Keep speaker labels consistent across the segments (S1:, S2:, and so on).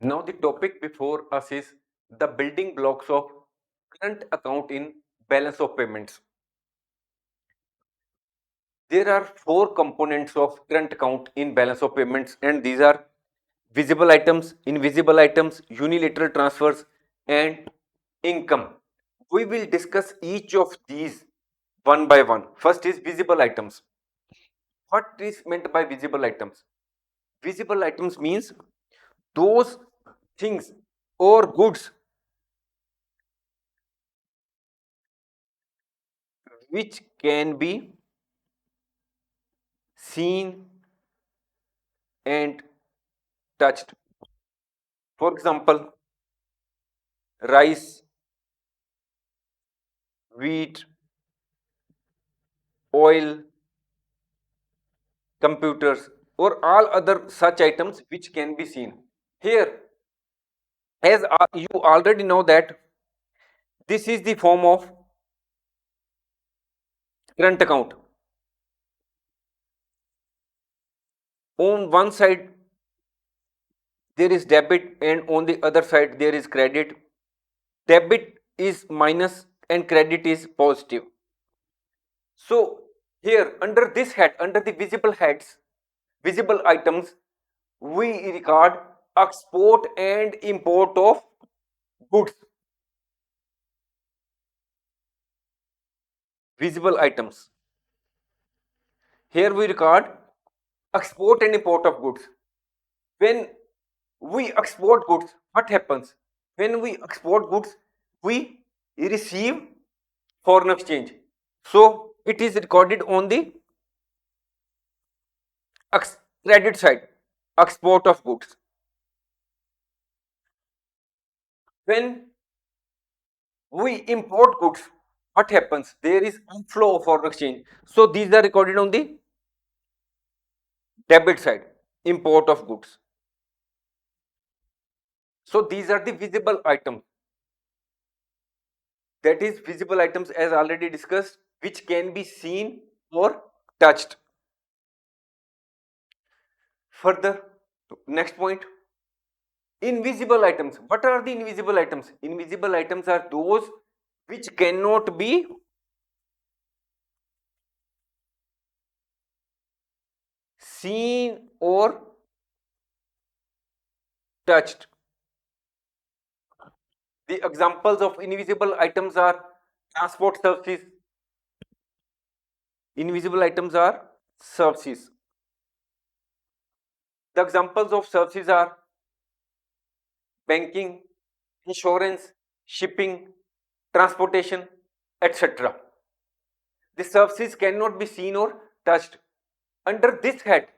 S1: Now the topic before us is the building blocks of current account in balance of payments. There are four components of current account in balance of payments, and these are visible items, invisible items, unilateral transfers, and income. We will discuss each of these one by one. First is visible items. What is meant by visible items? Visible items means those things or goods which can be seen and touched. For example, rice, wheat, oil, computers, or all other such items which can be seen. Here, as you already know that this is the form of current account. On one side there is debit and on the other side there is credit. Debit is minus and credit is positive. So here under this head, under the visible heads, visible items, we record export and import of goods. Visible items. Here we record export and import of goods. When we export goods, what happens? When we export goods, we receive foreign exchange. So it is recorded on the credit side, export of goods. When we import goods, what happens? There is inflow of foreign exchange. So these are recorded on the debit side, import of goods. So these are the visible items. That is visible items as already discussed, which can be seen or touched. Further, next point, invisible items. What are the invisible items? Invisible items are those which cannot be seen or touched. The examples of invisible items are transport services. Invisible items are services. The examples of services are banking, insurance, shipping, transportation, etc. The services cannot be seen or touched. Under this head,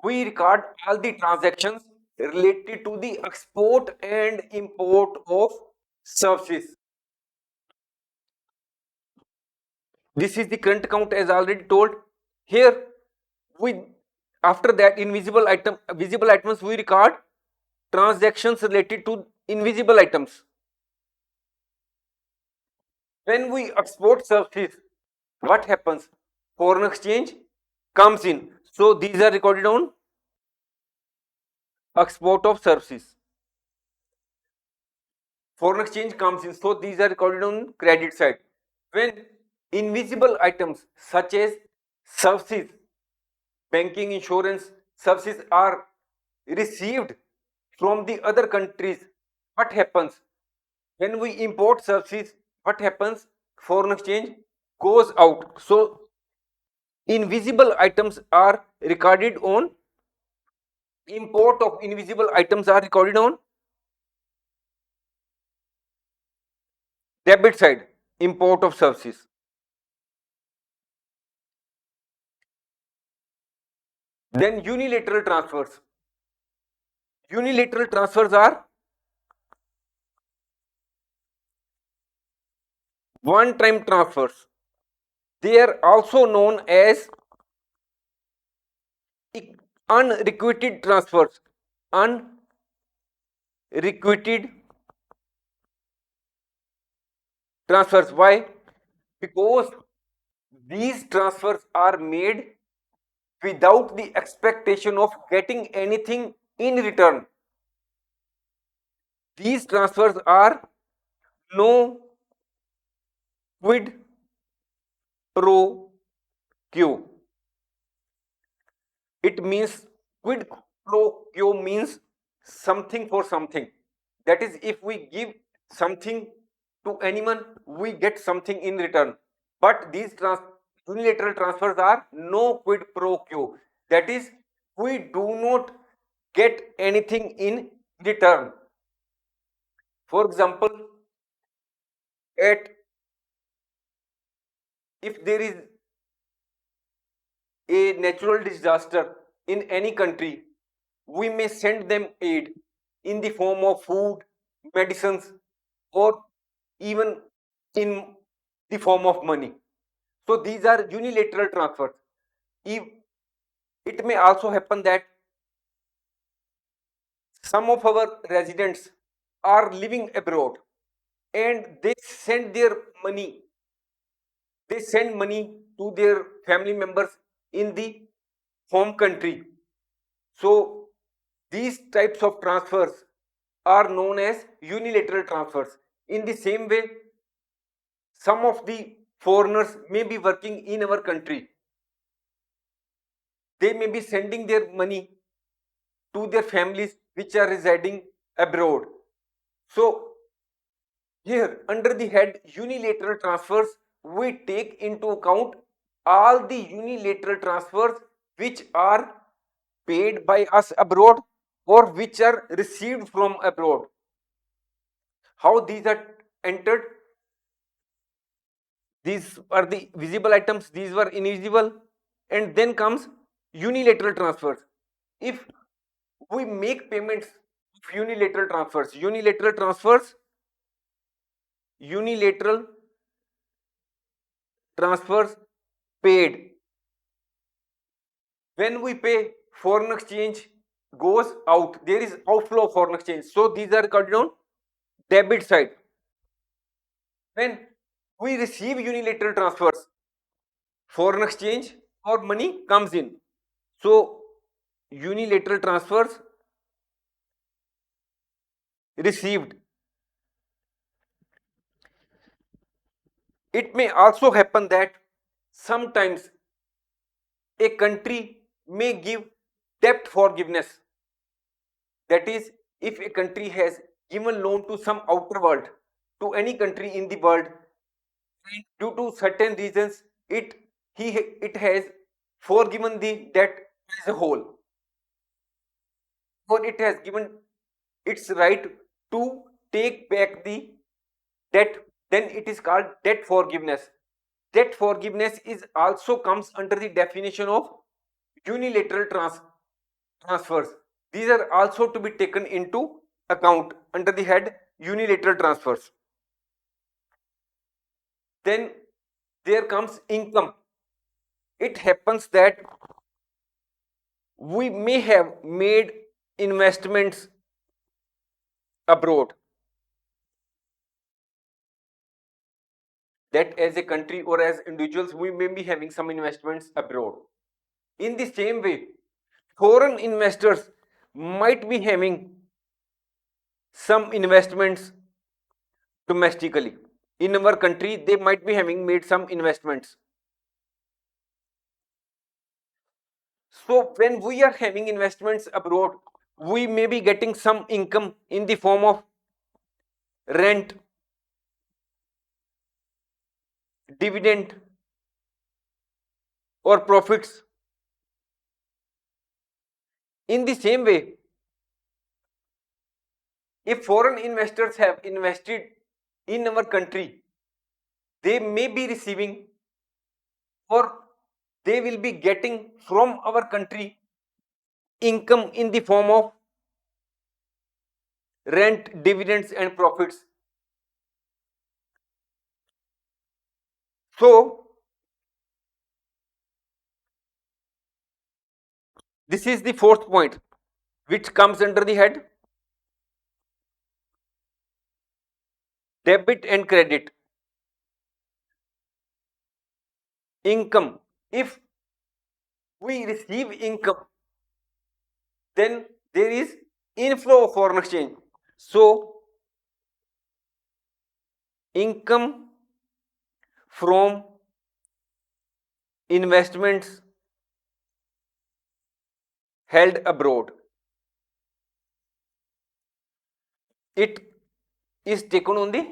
S1: we record all the transactions related to the export and import of services. This is the current account as already told. Here, we after that visible items, we record transactions related to invisible items. When we export services, what happens? Foreign exchange comes in. So these are recorded on export of services. Foreign exchange comes in. So these are recorded on credit side. When invisible items such as services, banking, insurance, services are received from the other countries, what happens? When we import services, what happens? Foreign exchange goes out. So invisible items are recorded on import of invisible items are recorded on debit side, import of services. Then unilateral transfers. Unilateral transfers are one time transfers. They are also known as unrequited transfers. Unrequited transfers. Why? Because these transfers are made without the expectation of getting anything in return. These transfers are no quid pro quo. It means quid pro quo means something for something. That is, if we give something to anyone, we get something in return. But these unilateral transfers are no quid pro quo. That is, we do not get anything in return. For example, at if there is a natural disaster in any country, we may send them aid in the form of food, medicines, or even in the form of money. So these are unilateral transfers. If it may also happen that some of our residents are living abroad and money they send money to their family members in the home country. So these types of transfers are known as unilateral transfers. In the same way, some of the foreigners may be working in our country. They may be sending their money to their families which are residing abroad. So here, under the head unilateral transfers, we take into account all the unilateral transfers which are paid by us abroad or which are received from abroad. How these are entered? These are the visible items, these were invisible, and then comes unilateral transfers. If we make payments of unilateral transfers paid. When we pay, foreign exchange goes out. There is outflow of foreign exchange. So these are called on debit side. When we receive unilateral transfers, foreign exchange or money comes in. So unilateral transfers received. It may also happen that sometimes a country may give debt forgiveness. That is, if a country has given loan to some outer world, to any country in the world, and due to certain reasons, it has forgiven the debt as a whole, or it has given its right to take back the debt, then it is called debt forgiveness. Debt forgiveness is also comes under the definition of unilateral transfers. These are also to be taken into account under the head unilateral transfers. Then there comes income. It happens that we may have made investments abroad, that as a country or as individuals we may be having some investments abroad. In the same way, foreign investors might be having some investments domestically. In our country, they might be having made some investments. So when we are having investments abroad, we may be getting some income in the form of rent, dividend, or profits. In the same way, if foreign investors have invested in our country, they may be receiving or they will be getting from our country income in the form of rent, dividends, and profits. So, this is the fourth point, which comes under the head debit and credit. Income. If we receive income, then there is inflow of foreign exchange. So income from investments held abroad, it is taken on the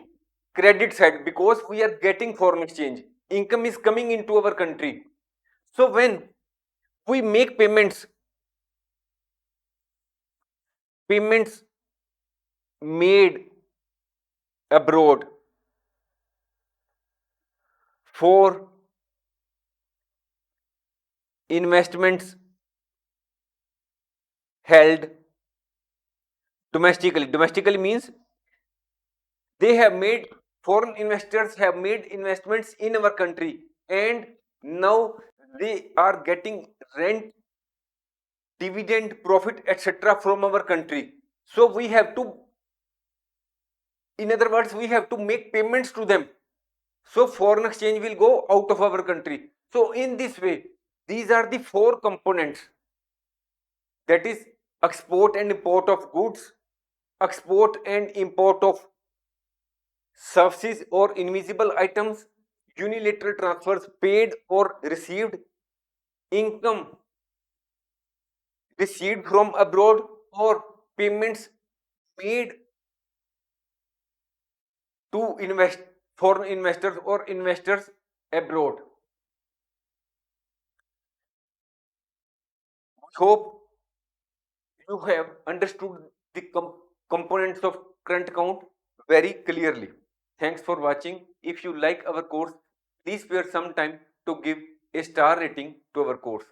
S1: credit side because we are getting foreign exchange. Income is coming into our country. So when we make payments made abroad for investments held domestically. Domestically means they have made, foreign investors have made investments in our country, and now they are getting rent, dividend, profit, etc. from our country. So we have to, in other words, we have to make payments to them. So foreign exchange will go out of our country. So in this way, these are the four components, that is export and import of goods, export and import of services or invisible items, unilateral transfers paid or received, income received from abroad, or payments made to invest foreign investors or investors abroad. Hope you have understood the components of current account very clearly. Thanks for watching. If you like our course, please spare some time to give a star rating to our course.